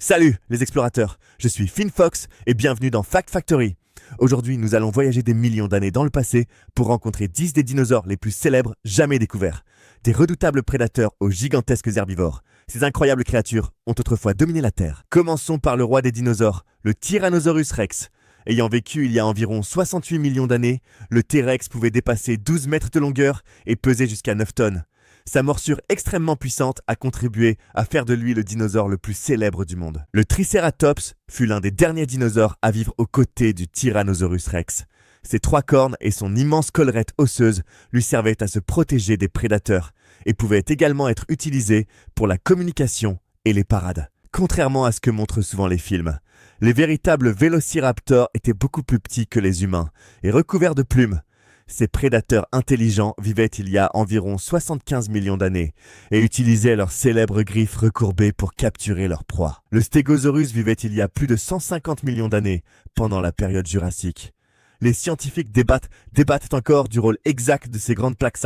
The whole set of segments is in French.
Salut les explorateurs, je suis Finn Fox et bienvenue dans Fact Factory. Aujourd'hui, nous allons voyager des millions d'années dans le passé pour rencontrer 10 des dinosaures les plus célèbres jamais découverts. Des redoutables prédateurs aux gigantesques herbivores. Ces incroyables créatures ont autrefois dominé la Terre. Commençons par le roi des dinosaures, le Tyrannosaurus Rex. Ayant vécu il y a environ 68 millions d'années, le T-Rex pouvait dépasser 12 mètres de longueur et peser jusqu'à 9 tonnes. Sa morsure extrêmement puissante a contribué à faire de lui le dinosaure le plus célèbre du monde. Le Triceratops fut l'un des derniers dinosaures à vivre aux côtés du Tyrannosaurus Rex. Ses 3 cornes et son immense collerette osseuse lui servaient à se protéger des prédateurs et pouvaient également être utilisés pour la communication et les parades. Contrairement à ce que montrent souvent les films, les véritables vélociraptors étaient beaucoup plus petits que les humains et recouverts de plumes. Ces prédateurs intelligents vivaient il y a environ 75 millions d'années et utilisaient leurs célèbres griffes recourbées pour capturer leurs proies. Le Stégosaurus vivait il y a plus de 150 millions d'années pendant la période jurassique. Les scientifiques débattent encore du rôle exact de ces grandes plaques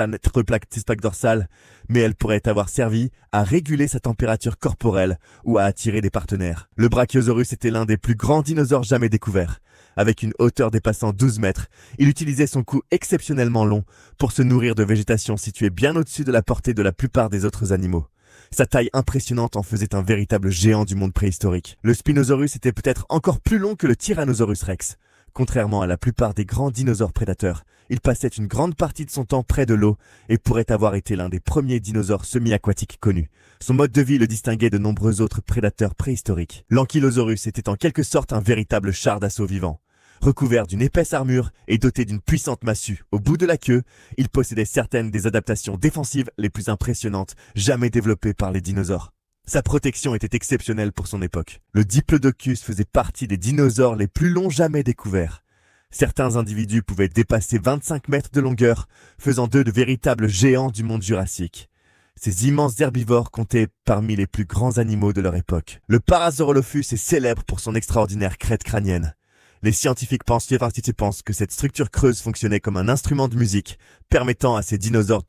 dorsales, mais elles pourraient avoir servi à réguler sa température corporelle ou à attirer des partenaires. Le Brachiosaurus était l'un des plus grands dinosaures jamais découverts. Avec une hauteur dépassant 12 mètres, il utilisait son cou exceptionnellement long pour se nourrir de végétation située bien au-dessus de la portée de la plupart des autres animaux. Sa taille impressionnante en faisait un véritable géant du monde préhistorique. Le Spinosaurus était peut-être encore plus long que le Tyrannosaurus Rex. Contrairement à la plupart des grands dinosaures prédateurs, il passait une grande partie de son temps près de l'eau et pourrait avoir été l'un des premiers dinosaures semi-aquatiques connus. Son mode de vie le distinguait de nombreux autres prédateurs préhistoriques. L'Ankylosaurus était en quelque sorte un véritable char d'assaut vivant. Recouvert d'une épaisse armure et doté d'une puissante massue au bout de la queue, il possédait certaines des adaptations défensives les plus impressionnantes jamais développées par les dinosaures. Sa protection était exceptionnelle pour son époque. Le Diplodocus faisait partie des dinosaures les plus longs jamais découverts. Certains individus pouvaient dépasser 25 mètres de longueur, faisant d'eux de véritables géants du monde jurassique. Ces immenses herbivores comptaient parmi les plus grands animaux de leur époque. Le Parasaurolophus est célèbre pour son extraordinaire crête crânienne. Les scientifiques pensent que cette structure creuse fonctionnait comme un instrument de musique, permettant à ces dinosaures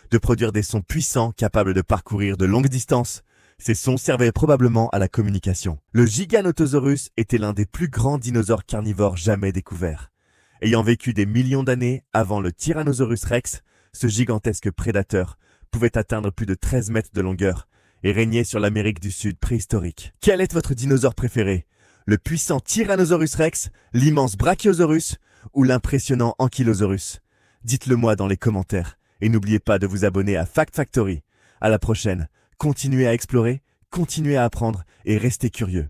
de produire des sons puissants capables de parcourir de longues distances. Ces sons servaient probablement à la communication. Le Giganotosaurus était l'un des plus grands dinosaures carnivores jamais découverts. Ayant vécu des millions d'années avant le Tyrannosaurus Rex, ce gigantesque prédateur pouvait atteindre plus de 13 mètres de longueur et régner sur l'Amérique du Sud préhistorique. Quel est votre dinosaure préféré ? Le puissant Tyrannosaurus Rex, l'immense Brachiosaurus ou l'impressionnant Ankylosaurus? Dites-le moi dans les commentaires et n'oubliez pas de vous abonner à Fact Factory. À la prochaine. Continuez à explorer, continuez à apprendre et restez curieux.